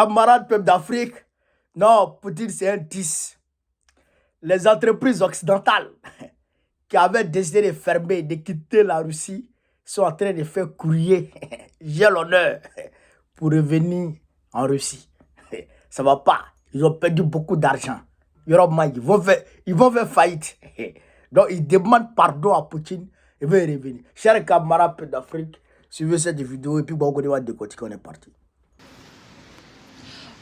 Camarades peuple d'Afrique, non, Poutine c'est un 10. Les entreprises occidentales qui avaient décidé de fermer, de quitter la Russie, sont en train de faire courrier. J'ai l'honneur pour revenir en Russie. Ça va pas. Ils ont perdu beaucoup d'argent. Ils vont faire faillite. Donc ils demandent pardon à Poutine et veulent revenir. Chers camarades d'Afrique, suivez cette vidéo et puis bon, on est parti.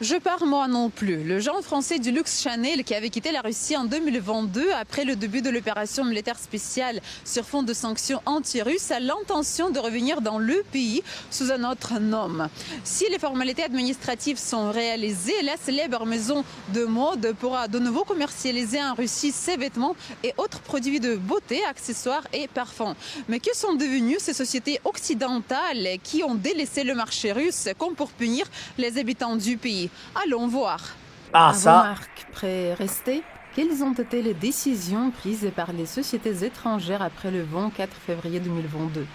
Je pars moi non plus. Le géant français du luxe Chanel, qui avait quitté la Russie en 2022 après le début de l'opération militaire spéciale sur fond de sanctions anti-russes, a l'intention de revenir dans le pays sous un autre nom. Si les formalités administratives sont réalisées, la célèbre maison de mode pourra de nouveau commercialiser en Russie ses vêtements et autres produits de beauté, accessoires et parfums. Mais que sont devenues ces sociétés occidentales qui ont délaissé le marché russe comme pour punir les habitants du pays? Allons voir. Ah, ça. Marc, prêt à rester? Quelles ont été les décisions prises par les sociétés étrangères après le 24 février 2022?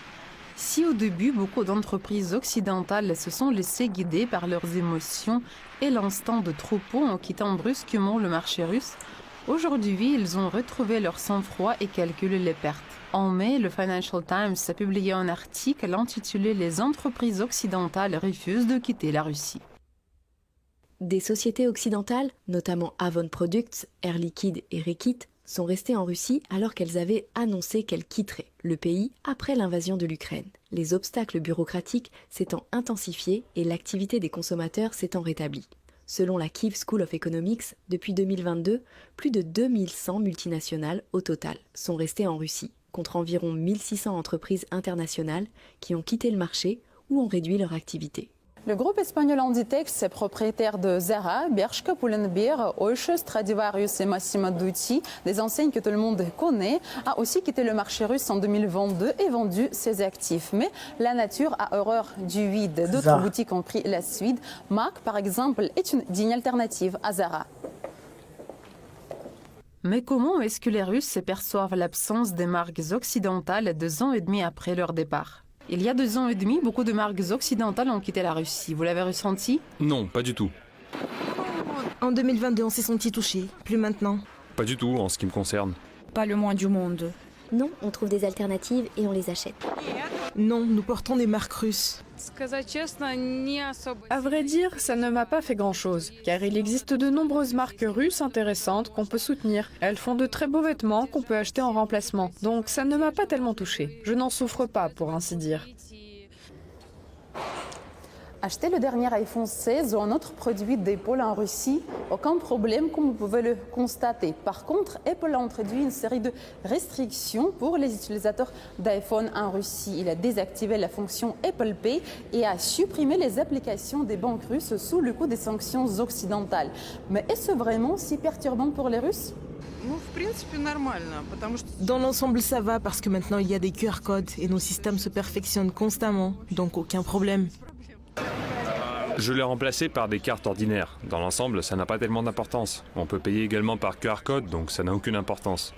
Si au début, beaucoup d'entreprises occidentales se sont laissées guider par leurs émotions et l'instinct de troupeau en quittant brusquement le marché russe, aujourd'hui, ils ont retrouvé leur sang-froid et calculé les pertes. En mai, le Financial Times a publié un article intitulé « Les entreprises occidentales refusent de quitter la Russie ». Des sociétés occidentales, notamment Avon Products, Air Liquide et Reckitt, sont restées en Russie alors qu'elles avaient annoncé qu'elles quitteraient le pays après l'invasion de l'Ukraine. Les obstacles bureaucratiques s'étant intensifiés et l'activité des consommateurs s'étant rétablie. Selon la Kyiv School of Economics, depuis 2022, plus de 2100 multinationales au total sont restées en Russie, contre environ 1600 entreprises internationales qui ont quitté le marché ou ont réduit leur activité. Le groupe espagnol Inditex, propriétaire de Zara, Bershka, Pull&Bear, Oyche, Stradivarius et Massimo Dutti, des enseignes que tout le monde connaît, a aussi quitté le marché russe en 2022 et vendu ses actifs. Mais la nature a horreur du vide. D'autres boutiques ont pris la suite. Marc, par exemple, est une digne alternative à Zara. Mais comment est-ce que les Russes perçoivent l'absence des marques occidentales 2 ans et demi après leur départ? Il y a 2 ans et demi, beaucoup de marques occidentales ont quitté la Russie. Vous l'avez ressenti? Non, pas du tout. En 2022, on s'est senti touchés. Plus maintenant. Pas du tout, en ce qui me concerne. Pas le moins du monde. Non, on trouve des alternatives et on les achète. Non, nous portons des marques russes. À vrai dire, ça ne m'a pas fait grand-chose, car il existe de nombreuses marques russes intéressantes qu'on peut soutenir. Elles font de très beaux vêtements qu'on peut acheter en remplacement. Donc ça ne m'a pas tellement touchée. Je n'en souffre pas, pour ainsi dire. Acheter le dernier iPhone 16 ou un autre produit d'Apple en Russie, aucun problème comme vous pouvez le constater. Par contre, Apple a introduit une série de restrictions pour les utilisateurs d'iPhone en Russie. Il a désactivé la fonction Apple Pay et a supprimé les applications des banques russes sous le coup des sanctions occidentales. Mais est-ce vraiment si perturbant pour les Russes? Dans l'ensemble, ça va parce que maintenant il y a des QR codes et nos systèmes se perfectionnent constamment, donc aucun problème. Je l'ai remplacé par des cartes ordinaires. Dans l'ensemble, ça n'a pas tellement d'importance. On peut payer également par QR code, donc ça n'a aucune importance.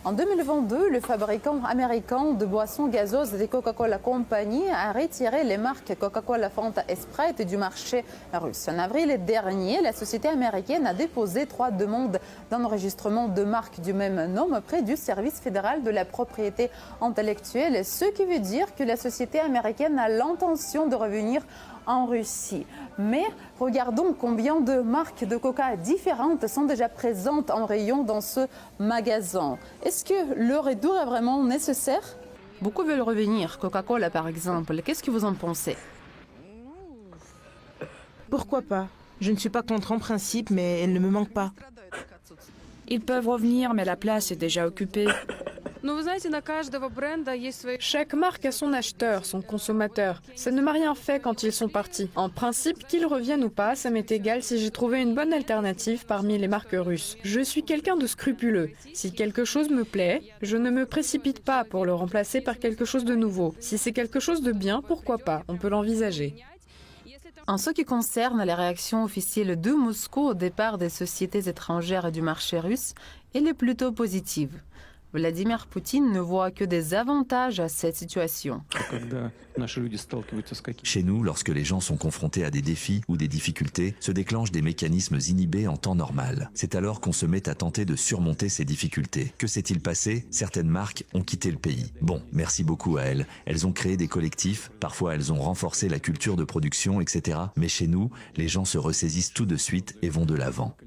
En 2022, le fabricant américain de boissons gazeuses de Coca-Cola Company a retiré les marques Coca-Cola, Fanta et Sprite du marché russe. En avril dernier, la société américaine a déposé 3 demandes d'enregistrement de marques du même nom auprès du service fédéral de la propriété intellectuelle, ce qui veut dire que la société américaine a l'intention de revenir en Russie. Mais regardons combien de marques de coca différentes sont déjà présentes en rayon dans ce magasin. Est-ce que le retour est vraiment nécessaire? Beaucoup veulent revenir, Coca-Cola par exemple. Qu'est-ce que vous en pensez? Pourquoi pas? Je ne suis pas contre en principe, mais elle ne me manque pas. Ils peuvent revenir, mais la place est déjà occupée. Chaque marque a son acheteur, son consommateur. Ça ne m'a rien fait quand ils sont partis. En principe, qu'ils reviennent ou pas, ça m'est égal si j'ai trouvé une bonne alternative parmi les marques russes. Je suis quelqu'un de scrupuleux. Si quelque chose me plaît, je ne me précipite pas pour le remplacer par quelque chose de nouveau. Si c'est quelque chose de bien, pourquoi pas? On peut l'envisager. En ce qui concerne les réactions officielles de Moscou au départ des sociétés étrangères du marché russe, elle est plutôt positive. Vladimir Poutine ne voit que des avantages à cette situation. Chez nous, lorsque les gens sont confrontés à des défis ou des difficultés, se déclenchent des mécanismes inhibés en temps normal. C'est alors qu'on se met à tenter de surmonter ces difficultés. Que s'est-il passé? Certaines marques ont quitté le pays. Bon, merci beaucoup à elles. Elles ont créé des collectifs, parfois elles ont renforcé la culture de production, etc. Mais chez nous, les gens se ressaisissent tout de suite et vont de l'avant.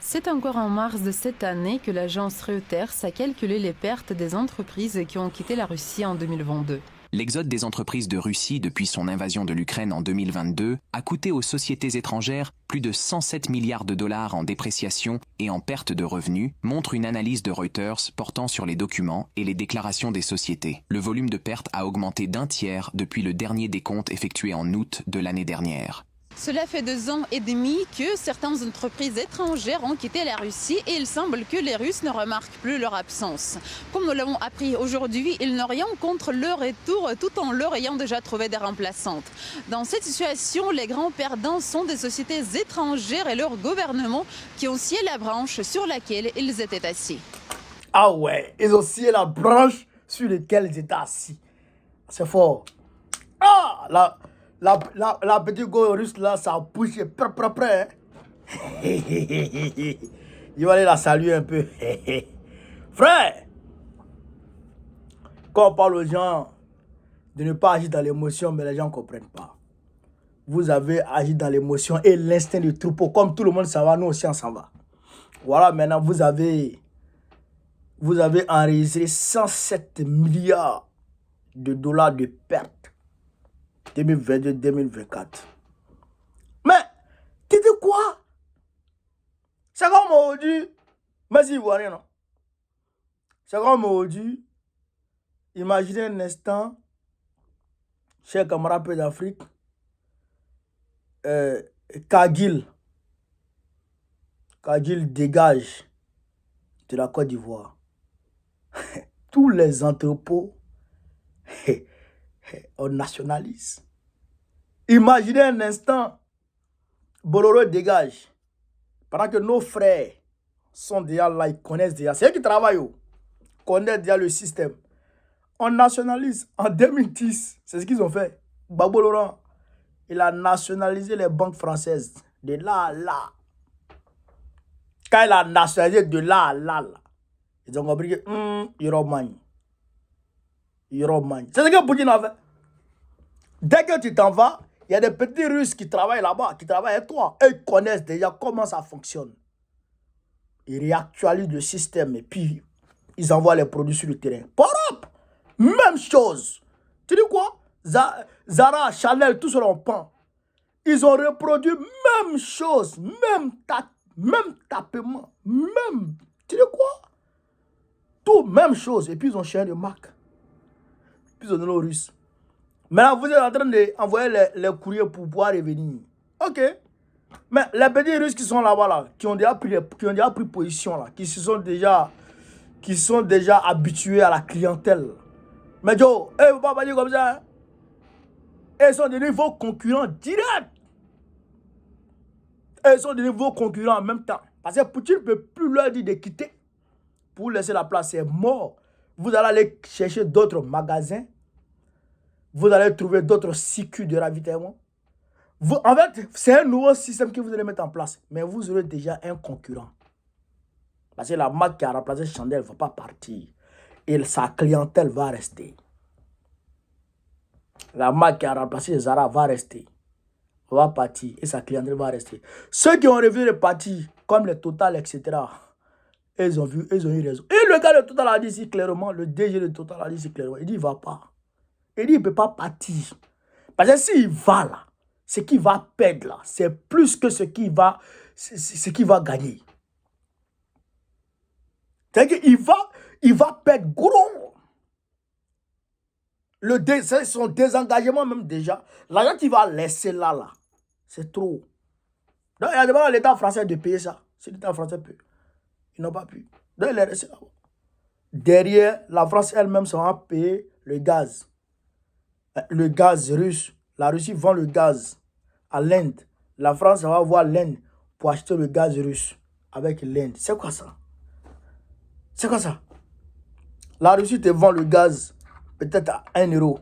C'est encore en mars de cette année que l'agence Reuters a calculé les pertes des entreprises qui ont quitté la Russie en 2022. L'exode des entreprises de Russie depuis son invasion de l'Ukraine en 2022 a coûté aux sociétés étrangères plus de 107 milliards de dollars en dépréciation et en perte de revenus, montre une analyse de Reuters portant sur les documents et les déclarations des sociétés. Le volume de pertes a augmenté d'un tiers depuis le dernier décompte effectué en août de l'année dernière. Cela fait 2 ans et demi que certaines entreprises étrangères ont quitté la Russie et il semble que les Russes ne remarquent plus leur absence. Comme nous l'avons appris aujourd'hui, ils n'ont rien contre leur retour tout en leur ayant déjà trouvé des remplaçantes. Dans cette situation, les grands perdants sont des sociétés étrangères et leur gouvernement qui ont scié la branche sur laquelle ils étaient assis. Ah ouais, ils ont scié la branche sur laquelle ils étaient assis. C'est fort. Ah, la petite go russe là, ça bouge prêt. Il va aller la saluer un peu. Frère, quand on parle aux gens de ne pas agir dans l'émotion, mais les gens ne comprennent pas. Vous avez agi dans l'émotion et l'instinct du troupeau. Comme tout le monde s'en va, nous aussi on s'en va. Voilà, maintenant vous avez enregistré 107 milliards de dollars de pertes. 2022-2024. Mais, tu dis quoi? C'est comme aujourd'hui. Mais si vous voyez, non? C'est comme aujourd'hui. Imaginez un instant, chers camarades d'Afrique, Kagil dégage de la Côte d'Ivoire. Tous les entrepôts, on nationalise. Imaginez un instant, Boloro dégage. Pendant que nos frères sont déjà là, ils connaissent déjà. C'est eux qui travaillent, connaissent déjà le système. On nationalise. En 2010, c'est ce qu'ils ont fait. Gbagbo Laurent, il a nationalisé les banques françaises. De là à là. Quand il a nationalisé de là à là, ils ont compris que Europe. C'est ce que Poutine a fait. Dès que tu t'en vas, il y a des petits Russes qui travaillent là-bas, qui travaillent avec toi. Eux, ils connaissent déjà comment ça fonctionne. Ils réactualisent le système et puis ils envoient les produits sur le terrain. Europe, même chose. Tu dis quoi? Zara, Chanel, tout cela en pan. Ils ont reproduit même chose, même tapement, même. Tu dis quoi? Tout, même chose. Et puis ils ont changé de marque. Puis ils ont donné aux Russes. Maintenant, vous êtes en train d'envoyer les courriers pour pouvoir revenir. Ok. Mais les petits Russes qui sont là-bas, là, qui ont déjà pris position, là, qui sont déjà habitués à la clientèle. Mais Joe, ne faut pas dire comme ça. Hein? Ils sont devenus vos concurrents directs. Ils sont devenus vos concurrents en même temps. Parce que Poutine ne peut plus leur dire de quitter. Pour laisser la place, c'est mort. Vous allez aller chercher d'autres magasins. Vous allez trouver d'autres circuits de ravitaillement. En fait, c'est un nouveau système que vous allez mettre en place. Mais vous aurez déjà un concurrent. Parce que la marque qui a remplacé Chanel ne va pas partir. Et sa clientèle va rester. La marque qui a remplacé Zara va rester. Va partir. Et sa clientèle va rester. Ceux qui ont revu de partir, comme les Total, etc., ils ont eu raison. Et le gars de Total a dit ici clairement, le DG de Total a dit ici clairement, il dit il ne va pas. Il dit il ne peut pas partir. Parce que s'il va là, ce qu'il va perdre là, c'est plus que ce qu'il va gagner. C'est-à-dire qu'il va perdre gros. Son désengagement même déjà, l'argent qu'il va laisser là, c'est trop. Donc il a demandé à l'État français de payer ça. Si l'État français peut. Ils n'ont pas pu. Donc il est resté là-bas. Derrière, la France elle-même sera payer le gaz. Le gaz russe. La Russie vend le gaz à l'Inde. La France va voir l'Inde pour acheter le gaz russe avec l'Inde. C'est quoi ça? C'est quoi ça? La Russie te vend le gaz peut-être à 1 euro.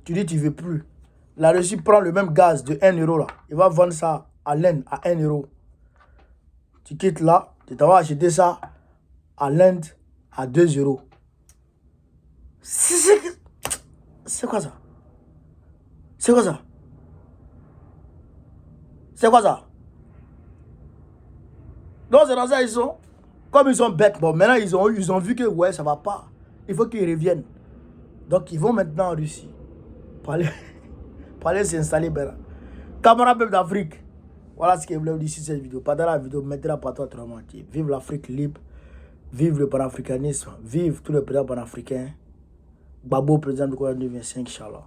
Tu dis tu veux plus. La Russie prend le même gaz de 1 euro là. Il va vendre ça à l'Inde à 1 euro. Tu quittes là, tu t'en vas acheter ça à l'Inde à 2 euros. C'est quoi ça? C'est quoi ça? C'est quoi ça? Donc c'est dans ça ils sont. Comme ils sont bêtes, bon maintenant ils ont vu que ouais ça va pas. Il faut qu'ils reviennent. Donc ils vont maintenant en Russie. Pour aller s'installer ben là. Camarades peuple d'Afrique. Voilà ce que je voulais vous dire sur cette vidéo. Pendant la vidéo, mettez la partout autrement. Vive l'Afrique libre. Vive le panafricanisme. Vive tous les présidents panafricains. Babo, président du 25, Inch'Allah.